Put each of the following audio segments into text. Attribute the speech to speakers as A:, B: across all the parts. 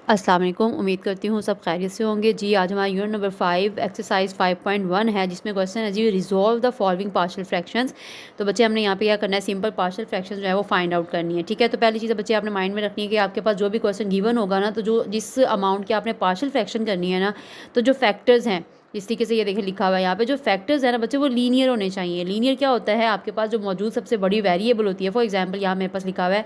A: अस्सलाम वालेकुम। उम्मीद करती हूँ सब खैरियत से होंगे। जी आज हमारा यूनिट नंबर 5 एक्सरसाइज 5.1 है, जिसमें क्वेश्चन है जी resolve the following partial fractions. तो बच्चे हमने यहाँ पे क्या करना है, सिंपल पार्शियल फ्रैक्शंस जो है वो फाइंड आउट करनी है। ठीक है, तो पहली चीज़ बच्चे आपने माइंड में रखनी है कि आपके पास जो भी क्वेश्चन गिवन होगा ना, तो जो जिस अमाउंट की आपने पार्शियल फ्रैक्शन करनी है ना, तो जो फैक्टर्स हैं इस तरीके से ये देखिए लिखा हुआ है यहाँ पे, जो फैक्टर्स है ना बच्चे वो लीनियर होने चाहिए। लीनियर क्या होता है, आपके पास जो मौजूद सबसे बड़ी वेरिएबल होती है। फॉर एग्जांपल यहाँ मेरे पास लिखा हुआ है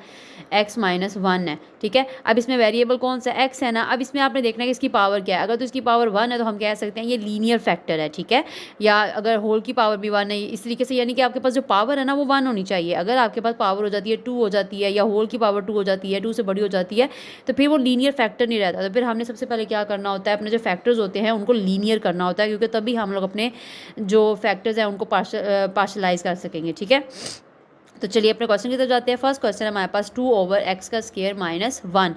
A: x-1 है। ठीक है, अब इसमें वेरिएबल कौन सा x है ना, अब इसमें आपने देखना है कि इसकी पावर क्या है। अगर तो इसकी पावर 1 है तो हम कह सकते हैं ये लीनियर फैक्टर है। ठीक है, या अगर होल की पावर भी 1 है, इस तरीके से, यानी कि आपके पास जो पावर है ना वो 1 होनी चाहिए। अगर आपके पास पावर हो जाती है 2 हो जाती है, या होल की पावर 2 हो जाती है, 2 से बड़ी हो जाती है, तो फिर वो लीनियर फैक्टर नहीं रहता। तो फिर हमने सबसे पहले क्या करना होता है, अपने जो फैक्टर्स होते हैं उनको लीनियर करना होता है, क्योंकि तभी हम लोग अपने जो फैक्टर्स हैं उनको पार्शलाइज कर सकेंगे। ठीक है, तो चलिए अपने क्वेश्चन की तरफ जाते हैं। फर्स्ट क्वेश्चन है हमारे पास 2/x का स्क्वायर -1।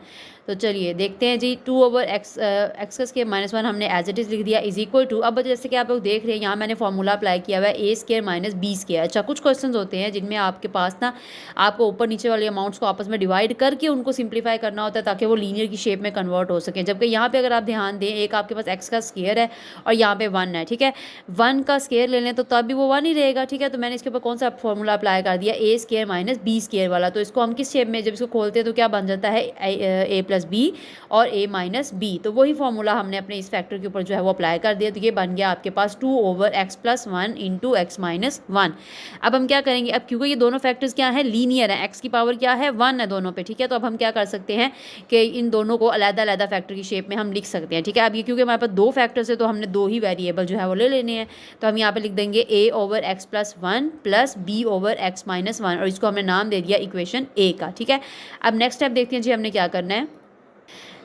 A: तो चलिए देखते हैं जी, 2/x एक्स का स्क्वायर -1 हमने एज इट इज़ लिख दिया इज इक्वल टू। अब जैसे कि आप लोग देख रहे हैं यहाँ मैंने फॉर्मूला अप्लाई किया हुआ है a² - b²। अच्छा, कुछ क्वेश्चन होते हैं जिनमें आपके पास ना आपको ऊपर नीचे वाले अमाउंट्स को आपस में डिवाइड करके उनको सिंप्लीफाई करना होता है, ताकि वो लीनियर की शेप में कन्वर्ट हो सके। जबकि यहाँ पे अगर आप ध्यान दें, एक आपके पास x का स्क्वायर है और यहाँ पे 1 है। ठीक है, 1 का स्क्वायर ले लें तो तब भी वो 1 ही रहेगा। ठीक है, तो मैंने इसके ऊपर कौन सा फॉर्मूला अप्लाई कर दिया, a² - b² वाला। तो इसको हम किस शेप में जब इसको खोलते हैं तो क्या बन जाता है, a+b और a-b। तो वही फॉर्मूला हमने अपने इस फैक्टर के ऊपर जो है वो अप्लाई कर दिया। तो ये बन गया आपके पास 2/x+1 × x-1। अब हम क्या करेंगे, अब क्योंकि ये दोनों फैक्टर्स क्या है, लीनियर है, x की पावर क्या है 1 है दोनों पे। ठीक है, तो अब हम क्या कर सकते हैं कि इन दोनों को अलग-अलग फैक्टर की शेप में हम लिख सकते हैं। ठीक है, अब ये क्योंकि हमारे पास दो फैक्टर्स है तो हमने दो ही वेरिएबल जो है वो ले लेने हैं। तो हम यहाँ पे लिख देंगे a/x+1 + b/x-1, और इसको हमने नाम दे दिया इक्वेशन a का। ठीक है, अब नेक्स्ट स्टेप देखते हैं जी हमने क्या करना है।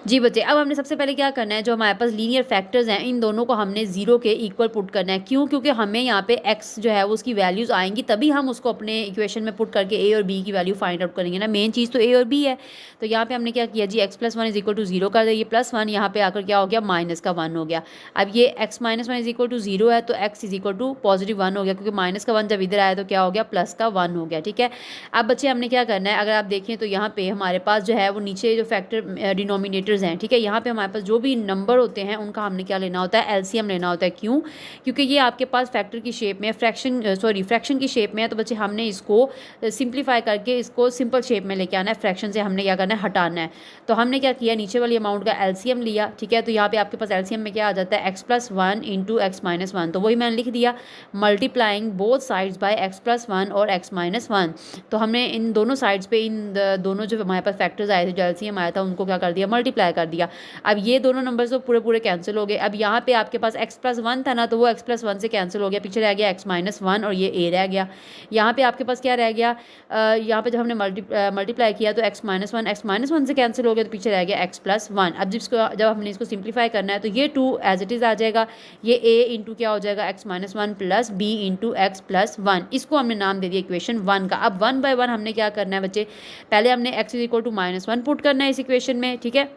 A: जी बच्चे, अब हमने सबसे पहले क्या करना है, जो हमारे पास लीनियर फैक्टर्स हैं इन दोनों को हमने 0 के इक्वल पुट करना है। क्यों, क्योंकि हमें यहाँ पे x जो है वो उसकी वैल्यूज़ आएंगी, तभी हम उसको अपने इक्वेशन में पुट करके a और b की वैल्यू फाइंड आउट करेंगे ना। मेन चीज़ तो a और b है। तो यहाँ पे हमने क्या किया जी, x+1 = 0 कर दिया, ये +1 यहाँ पे आकर क्या हो गया, -1 हो गया। अब ये x-1 = 0 है तो x = +1 हो गया, क्योंकि -1 जब इधर आया तो क्या हो गया, +1 हो गया। ठीक है, अब बच्चे हमने क्या करना है, अगर आप देखें तो यहाँ पे हमारे पास जो है वो नीचे जो फैक्टर डिनोमिनेटर्स हैं। ठीक है, यहाँ पे हमारे पास जो भी नंबर होते हैं उनका हमने क्या लेना होता है, एलसीएम लेना होता है। क्यों, क्योंकि ये आपके पास फैक्टर की शेप में, फ्रैक्शन की शेप में है। तो बच्चे हमने इसको सिंप्लीफाई करके इसको सिंपल शेप में लेके आना है। फ्रैक्शन से हमने क्या करना है, हटाना है। तो हमने क्या किया, नीचे वाली अमाउंट का एलसीएम लिया। ठीक है, तो यहाँ पे आपके पास एलसीएम में क्या आ जाता है, x+1 × x-1। तो वही मैंने लिख दिया, multiplying both sides by x+1 और x-1। तो हमने इन दोनों साइड्स पे इन दोनों जो हमारे पास फैक्टर्स आए थे, जो एलसीएम आया था, उनको क्या कर दिया, मल्टीप्लाई कर दिया। अब ये दोनों नंबर्स तो पूरे पूरे कैंसिल हो गए। अब यहाँ पे आपके पास x+1 था ना, तो वो x+1 से कैंसिल हो गया, पीछे रह गया x-1 और ये a रह गया। यहाँ पे आपके पास क्या रह गया, यहाँ पे जब हमने मल्टीप्लाई किया तो x-1 से कैंसिल हो गया, तो पीछे रह गया x+1। अब जब हमने इसको सिंप्लीफाई करना है तो ये 2 एज इट इज़ आ जाएगा, ये a इंटू क्या हो जाएगा, x-1 + b × x+1। इसको हमने नाम दे दिया इक्वेशन 1 का। अब 1 बाय 1 हमने क्या करना है बच्चे, पहले हमने x = -1 पुट करना है इस इक्वेशन में। ठीक है,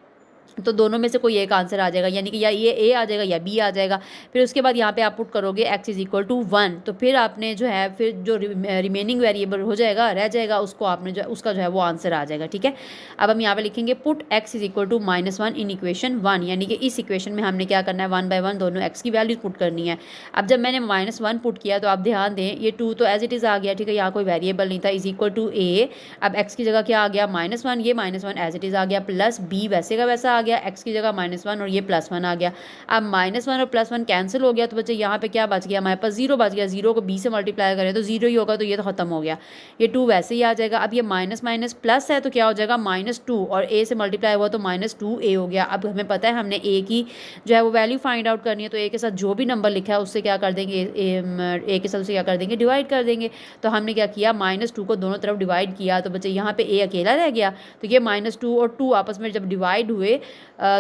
A: तो दोनों में से कोई एक आंसर आ जाएगा, यानी कि या ये a आ जाएगा या b आ जाएगा। फिर उसके बाद यहाँ पे आप पुट करोगे x = 1, तो फिर आपने जो है, फिर जो रिमेनिंग वेरिएबल हो जाएगा, रह जाएगा, उसको आपने जो उसका जो है वो आंसर आ जाएगा। ठीक है, अब हम यहाँ पे लिखेंगे पुट x = -1 इन इक्वेशन 1, यानी कि इस इक्वेशन में हमने क्या करना है, 1 बाय 1 दोनों x की वैल्यूज पुट करनी है। अब जब मैंने -1 पुट किया तो आप ध्यान दें, ये 2 तो एज इट इज़ आ गया। ठीक है, यहाँ कोई वेरिएबल नहीं था, = a। अब x की जगह क्या आ गया, -1, ये -1 एज इट इज़ आ गया, प्लस b वैसे का वैसा आ गया, x की जगह -1 और ये +1 आ गया। अब -1 और +1 कैंसिल हो गया, तो बच्चे यहाँ पे क्या बच गया, हमारे पास 0 बच गया। 0 को b से मल्टीप्लाई करें तो 0 ही होगा, तो ये तो खत्म हो गया। ये 2 वैसे ही आ जाएगा। अब ये माइनस माइनस प्लस है तो क्या हो जाएगा, -2, और a से मल्टीप्लाई हुआ तो -2a हो गया। अब हमें पता है हमने a की जो है वो वैल्यू फाइंड आउट करनी है, तो a के साथ जो भी नंबर लिखा है उससे क्या कर देंगे, a के साथ उससे क्या कर देंगे, डिवाइड कर देंगे। तो हमने क्या किया, -2 को दोनों तरफ डिवाइड किया, तो बच्चे यहाँ पे a अकेला रह गया। तो ये -2 और 2 आपस में जब डिवाइड हुए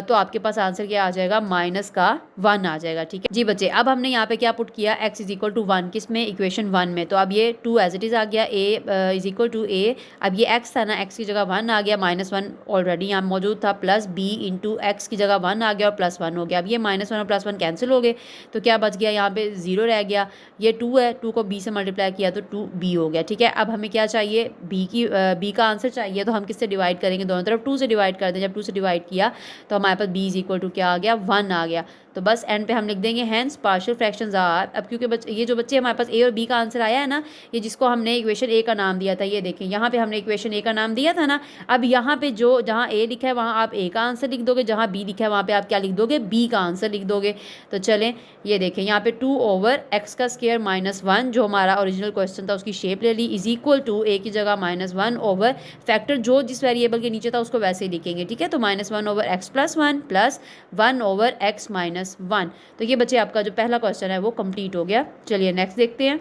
A: तो आपके पास आंसर क्या आ जाएगा, -1 आ जाएगा। ठीक है जी बच्चे, अब हमने यहाँ पे क्या पुट किया, x = 1 किस में, इक्वेशन 1 में। तो अब ये 2 एज इट इज़ आ गया, a = a। अब ये x था ना, x की जगह 1 आ गया, -1 ऑलरेडी यहाँ मौजूद था, प्लस b × x की जगह 1 आ गया और +1 हो गया। अब ये -1 और +1 कैंसिल हो गए, तो क्या बच गया, यहाँ पे 0 रह गया। ये 2 है, 2 को b से मल्टीप्लाई किया तो 2b हो गया। ठीक है, अब हमें क्या चाहिए, b का आंसर चाहिए, तो हम किससे डिवाइड करेंगे, दोनों तरफ 2 से डिवाइड कर दें। जब 2 से डिवाइड किया तो हमारे पास b इज इक्वल टू क्या आ गया 1 आ गया। तो बस एंड पे हम लिख देंगे हैंस पार्शियल फ्रैक्शंस आर। अब क्योंकि ये जो बच्चे हमारे पास ए और बी का आंसर आया है ना, ये जिसको हमने इक्वेशन ए का नाम दिया था, ये देखें यहाँ पे हमने इक्वेशन ए का नाम दिया था ना। अब यहाँ पे जो जहाँ ए लिखा है वहाँ आप ए का आंसर लिख दोगे, जहाँ बी लिखा है वहाँ पे आप क्या लिख दोगे, बी का आंसर लिख दोगे। तो चलें ये देखें यहाँ पे 2/x² - 1 जो हमारा ओरिजिनल क्वेश्चन था उसकी शेप ले ली, इज इक्वल टू ए की जगह -1 ओवर फैक्टर जो जिस वेरिएबल के नीचे था उसको वैसे ही लिखेंगे, ठीक है। तो -1/x + 1 प्लस 1/x - 1। तो ये बच्चे आपका जो पहला क्वेश्चन है वो कंप्लीट हो गया। चलिए नेक्स्ट देखते हैं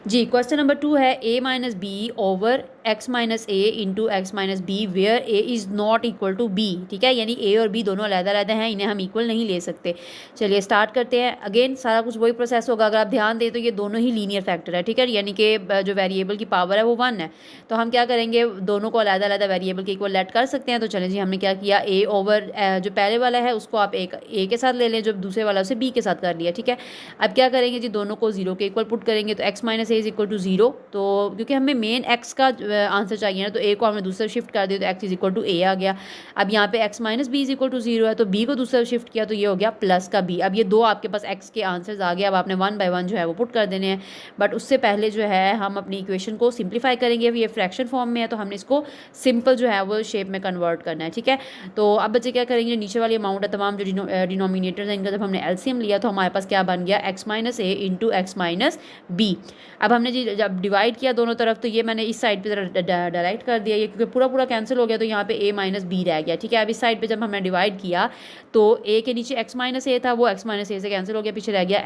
A: जी। क्वेश्चन नंबर 2 है a - b over x - a into x - b where a is not equal to b, ठीक है। यानी a और b दोनों अलग-अलग हैं, इन्हें हम इक्वल नहीं ले सकते। चलिए स्टार्ट करते हैं। अगेन सारा कुछ वही प्रोसेस होगा, अगर आप ध्यान दें तो ये दोनों ही लीनियर फैक्टर है, ठीक है। यानी कि जो वेरिएबल की पावर है वो 1 है। तो हम क्या करेंगे, दोनों को अलग-अलग वेरिएबल के इक्वल लेट कर सकते हैं। तो चलें जी, हमने क्या किया, a ओवर जो पहले वाला है उसको आप a के साथ ले लें, जो दूसरे वाला उसे b के साथ कर लिया, ठीक है। अब क्या करेंगे जी, दोनों को 0 के इक्वल पुट करेंगे। तो x - a is equal to 0। तो क्योंकि हमें मेन x का आंसर चाहिए ना, तो a को हमने दूसरा शिफ्ट कर दिया, तो x is equal to a आ गया। अब यहाँ पे x - b is equal to 0 है, तो b को दूसरा शिफ्ट किया तो ये हो गया प्लस का b। अब ये दो आपके पास x के आंसर्स आ गए। अब आपने 1 बाय 1 जो है वो पुट कर देने हैं, बट उससे पहले जो है हम अपनी इक्वेशन को सिंप्लीफाई करेंगे। ये फ्रैक्शन फॉर्म में है तो हमने इसको सिंपल जो है वो शेप में कन्वर्ट करना है, ठीक है। तो अब बच्चे क्या करेंगे, नीचे वाली अमाउंट है तमाम जो डिनोमिनेटर्स हैं इनका जब हमने एलसीएम लिया तो हमारे पास क्या बन गया, x - a into x - b। अब हमने जी जब डिवाइड किया दोनों तरफ तो ये मैंने इस साइड पे डायरेक्ट कर दिया, ये क्योंकि पूरा कैंसिल हो गया तो यहाँ पे a - b रह गया, ठीक है। अब इस साइड पे जब हमने डिवाइड किया तो a के नीचे x - a था, वो x - a से कैंसिल हो गया, पीछे रह गया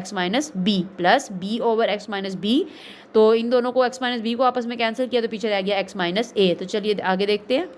A: x - b plus b over x - b। तो इन दोनों को x - b को आपस में कैंसिल किया तो पीछे रह गया x - a। तो चलिए आगे देखते हैं।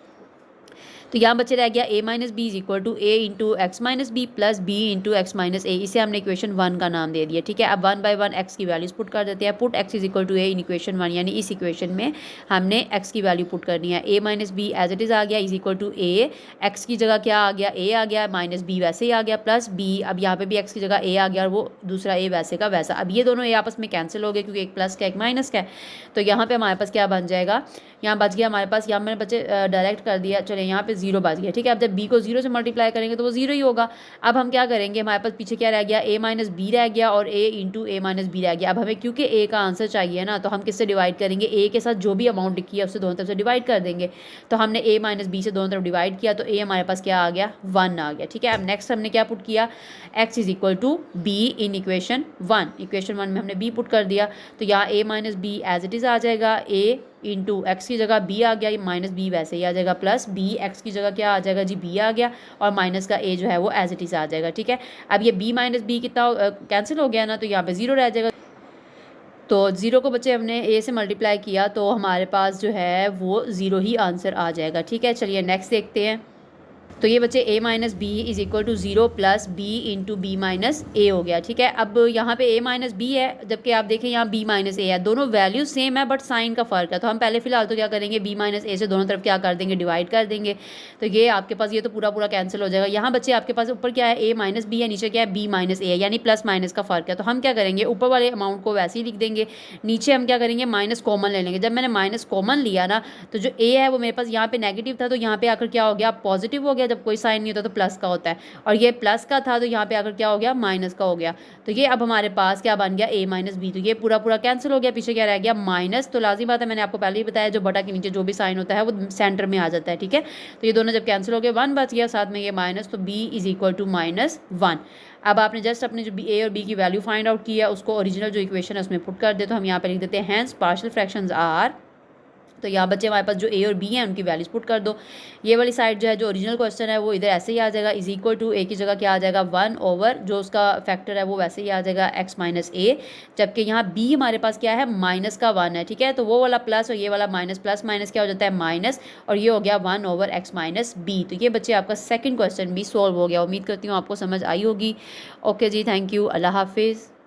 A: तो यहाँ बच्चे रह गया a - b is equal to a into x - b plus b into x - a। इसे हमने इक्वेशन 1 का नाम दे दिया, ठीक है। अब 1 बाय 1 x की वैल्यूज पुट कर देते हैं। Put x is equal to a in equation 1, यानी इस इक्वेशन में हमने x की वैल्यू पुट करनी है। a - b as it is आ गया, is equal to a, x की जगह क्या आ गया, a आ गया, माइनस b वैसे ही आ गया, प्लस b। अब यहाँ पे भी x की जगह a आ गया और वो दूसरा a वैसे का वैसा। अब ये दोनों a आपस में कैंसिल हो गए क्योंकि एक प्लस का एक माइनस का है। तो यहाँ पे हमारे पास क्या बन जाएगा, यहाँ बच गया हमारे पास, यहाँ मैंने बच्चे डायरेक्ट कर दिया, चले यहाँ पे 0 बच गया, ठीक है। अब जब b को 0 से मल्टीप्लाई करेंगे तो वो 0 ही होगा। अब हम क्या करेंगे, हमारे पास पीछे क्या रह गया, a - b रह गया और a इंटू a - b रह गया। अब हमें क्योंकि a का आंसर चाहिए ना, तो हम किससे डिवाइड करेंगे, a के साथ जो भी अमाउंट लिखी है उससे दोनों तरफ से डिवाइड कर देंगे। तो हमने a - b से दोनों तरफ डिवाइड किया तो a हमारे पास क्या आ गया, 1 आ गया, ठीक है। अब नेक्स्ट हमने क्या पुट किया, x is equal to b in equation 1। Equation 1 में हमने b पुट कर दिया तो यहाँ a - b as it is आ जाएगा, a इंटू एक्स की जगह b आ गया, माइनस b वैसे ही आ जाएगा, प्लस b एक्स की जगह क्या आ जाएगा जी, b आ गया, और माइनस का a जो है वो एज इट इज़ आ जाएगा, ठीक है। अब ये b - b कितना कैंसिल हो गया ना, तो यहाँ पे 0 रह जाएगा। तो 0 को बच्चे हमने a से मल्टीप्लाई किया तो हमारे पास जो है वो 0 ही आंसर आ जाएगा, ठीक है। चलिए नेक्स्ट देखते हैं। तो ये बच्चे a - b is equal to 0 plus b into b - a हो गया, ठीक है। अब यहाँ पे a - b है, जबकि आप देखें यहाँ b - a है, दोनों वैल्यू सेम है बट साइन का फ़र्क है। तो हम पहले फिलहाल तो क्या करेंगे, b - a से दोनों तरफ क्या कर देंगे, डिवाइड कर देंगे। तो ये आपके पास ये तो पूरा कैंसिल हो जाएगा। यहाँ बच्चे आपके पास ऊपर क्या है, a - b है, नीचे क्या है, b - a है, यानी प्लस माइनस का फ़र्क है। तो हम क्या करेंगे, ऊपर वाले अमाउंट को वैसे ही लिख देंगे, नीचे हम क्या करेंगे, माइनस कॉमन ले लेंगे। जब मैंने माइनस कॉमन लिया ना, तो जो a है वो मेरे पास यहाँ पे नेगेटिव था, तो यहाँ पे आकर क्या हो गया, पॉजिटिव हो गया। जब कोई साइन नहीं होता तो प्लस का होता है, और ये प्लस का था तो यहाँ पे आकर क्या हो गया, माइनस का हो गया। तो ये अब हमारे पास क्या बन गया, a - b। तो ये पूरा कैंसिल हो गया, पीछे क्या रह गया, माइनस। तो लाजिम बात है, मैंने आपको पहले ही बताया, जो बटा के नीचे जो भी साइन होता है वो सेंटर में आ जाता है, ठीक है। तो ये दोनों जब कैंसिल हो गए, 1 बच गया, साथ में ये माइनस, तो b इज इक्वल टू -1। अब आपने जस्ट अपने जो a और b की वैल्यू फाइंड आउट किया उसको ओरिजिनल जो इक्वेशन है उसमें पुट कर दे। तो हम यहाँ पे लिख देते हैं हैंस पार्शियल फ्रैक्शंस आर। तो यहाँ बच्चे हमारे पास जो a और b हैं उनकी वैल्यूज पुट कर दो। ये वाली साइड जो है, जो ओरिजिनल क्वेश्चन है वो इधर ऐसे ही आ जाएगा, इज इक्वल टू a की जगह क्या आ जाएगा, 1 ओवर जो उसका फैक्टर है वो वैसे ही आ जाएगा x - a। जबकि यहाँ b हमारे पास क्या है, माइनस का 1 है, ठीक है। तो वो वाला प्लस और ये वाला माइनस, प्लस माइनस क्या हो जाता है, माइनस, और ये हो गया 1 ओवर x - b। तो ये बच्चे आपका सेकेंड क्वेश्चन भी सॉल्व हो गया। उम्मीद करती हूँ आपको समझ आई होगी। ओके जी, थैंक यू, अल्लाह हाफिज़।